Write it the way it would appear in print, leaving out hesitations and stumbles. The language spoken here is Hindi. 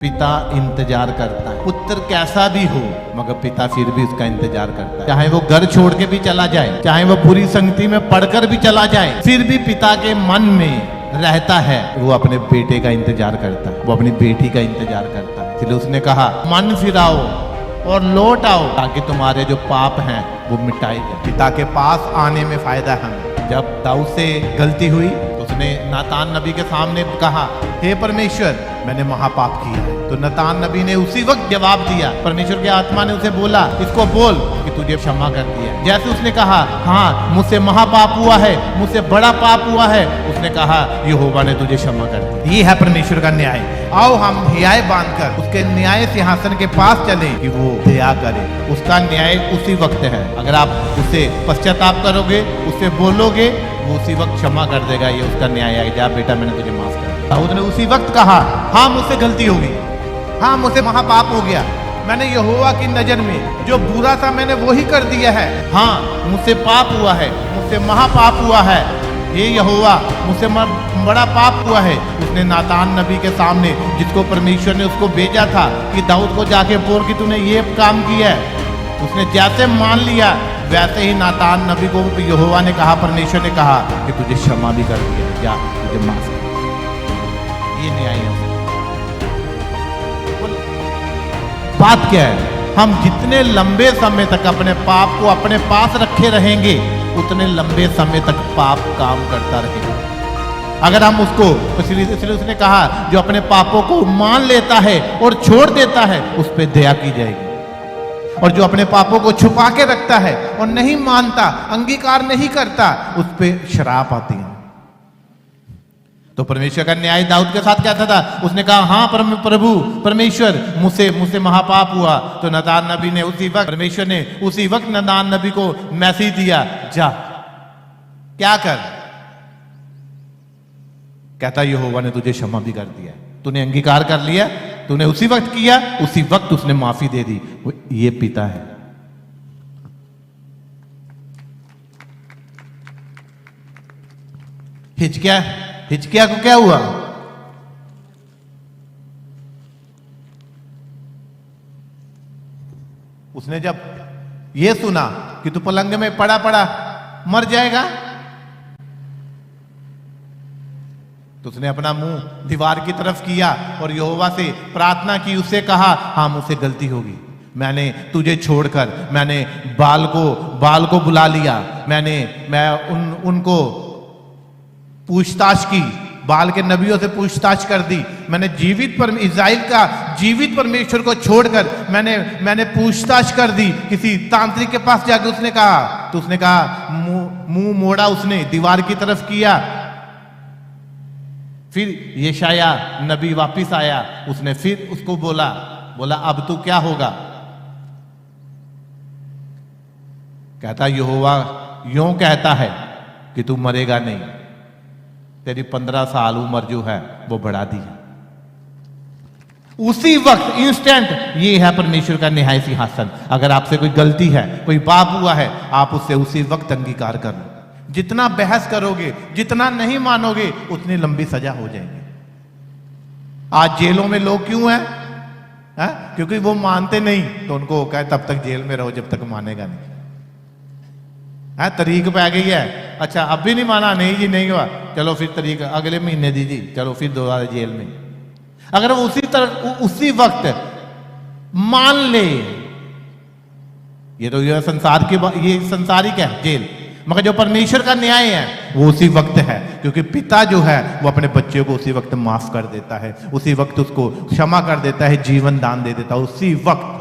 पिता इंतजार करता है, पुत्र कैसा भी हो मगर पिता फिर भी उसका इंतजार करता है। चाहे वो घर छोड़ के भी चला जाए, चाहे वो बुरी संगति में पढ़कर भी चला जाए, फिर भी पिता के मन में रहता है, वो अपने बेटे का इंतजार करता है, वो अपनी बेटी का इंतजार करता है। इसलिए उसने कहा मन फिराओ और लौट आओ ताकि तुम्हारे जो पाप हैं वो मिटाए जाए। पिता के पास आने में फायदा है। जब दाऊद से गलती हुई तो उसने नातान नबी के सामने कहा, हे परमेश्वर मैंने महापाप किया है। तो नातान नबी ने उसी वक्त जवाब दिया, परमेश्वर की आत्मा ने उसे बोला, इसको बोल कि तुझे क्षमा कर दिया। जैसे उसने कहा हाँ मुझसे महापाप हुआ है, मुझसे बड़ा पाप हुआ है, उसने कहा यहोवा ने तुझे क्षमा कर दिया। ये है परमेश्वर का न्याय। आओ हम न्याय बांधकर उसके न्याय सिंहासन के पास चले कि वो दया करे। उसका न्याय उसी वक्त है। अगर आप उससे पश्चाताप करोगे, उससे बोलोगे, वो उसी वक्त क्षमा कर देगा। ये उसका न्याय है। जा बेटा मैंने तुझे माफ कर दिया। दाऊद ने उसी वक्त कहा हाँ मुझसे गलती हो गई, हाँ मुझसे महापाप हो गया, मैंने यहोवा की नजर में जो बुरा था मैंने वही कर दिया है। हाँ मुझसे पाप हुआ है, मुझसे महापाप हुआ है। ये यहोवा मुझसे बड़ा पाप हुआ है। उसने नातान नबी के सामने, जिसको परमेश्वर ने उसको भेजा था कि दाऊद को जाके बोल कि तूने ये काम किया है, उसने जैसे मान लिया वैसे ही नातान नबी को यहोवा ने कहा, परमेश्वर ने कहा कि तुझे क्षमा भी कर दिया, जा तुझे माफ कर। ये न्याय है। बात क्या है, हम जितने लंबे समय तक अपने पाप को अपने पास रखे रहेंगे उतने लंबे समय तक पाप काम करता रहेगा। अगर हम उसको, इसलिए उसने कहा जो अपने पापों को मान लेता है और छोड़ देता है उस पर दया की जाएगी, और जो अपने पापों को छुपा के रखता है और नहीं मानता, अंगीकार नहीं करता, उस पर श्राप आती है। तो परमेश्वर का न्याय दाऊद के साथ क्या था? उसने कहा हाँ प्रभु परमेश्वर मुझसे महापाप हुआ। तो नातान नबी ने उसी वक्त, परमेश्वर ने उसी वक्त नातान नबी को मैसेज दिया, जा क्या कर। कहता यहोवा ने तुझे क्षमा भी कर दिया, तूने अंगीकार कर लिया, तूने उसी वक्त किया, उसी वक्त उसने माफी दे दी। ये पिता है। हिचकिया को क्या हुआ? उसने जब ये सुना कि तू पलंग में पड़ा पड़ा मर जाएगा, तो उसने अपना मुंह दीवार की तरफ किया और यहोवा से प्रार्थना की। उससे कहा हाँ मुझसे गलती होगी, मैंने तुझे छोड़कर मैंने बाल को बुला लिया, मैं उनको पूछताछ की, बाल के नबियों से पूछताछ कर दी, मैंने इज़राइल का जीवित परमेश्वर को छोड़कर मैंने पूछताछ कर दी किसी तांत्रिक के पास जाकर। उसने कहा मुंह मोड़ा, उसने दीवार की तरफ किया। फिर यशाया नबी वापिस आया, उसने फिर उसको बोला अब तू क्या होगा? कहता यहोवा यूं कहता है कि तू मरेगा नहीं, तेरी 15 साल उम्र जो है वो बढ़ा दी है। उसी वक्त इंस्टेंट, ये है परमेश्वर का न्याय सिंहासन। अगर आपसे कोई गलती है, कोई पाप हुआ है, आप उससे उसी वक्त अंगीकार कर लो। जितना बहस करोगे, जितना नहीं मानोगे, उतनी लंबी सजा हो जाएगी। आज जेलों में लोग क्यों हैं? क्योंकि वो मानते नहीं, तो उनको कहे तब तक जेल में रहो जब तक मानेगा नहीं। तरीक पै गई है, अच्छा अब भी नहीं माना, नहीं जी नहीं हुआ, चलो फिर तरीक अगले महीने दीजिए, चलो फिर दोबारा जेल में। अगर वो उसी वक्त मान ले, ये तो ये संसारिक है जेल, मगर जो परमेश्वर का न्याय है वो उसी वक्त है। क्योंकि पिता जो है वो अपने बच्चे को उसी वक्त माफ कर देता है, उसी वक्त उसको क्षमा कर देता है, जीवन दान दे देता है उसी वक्त।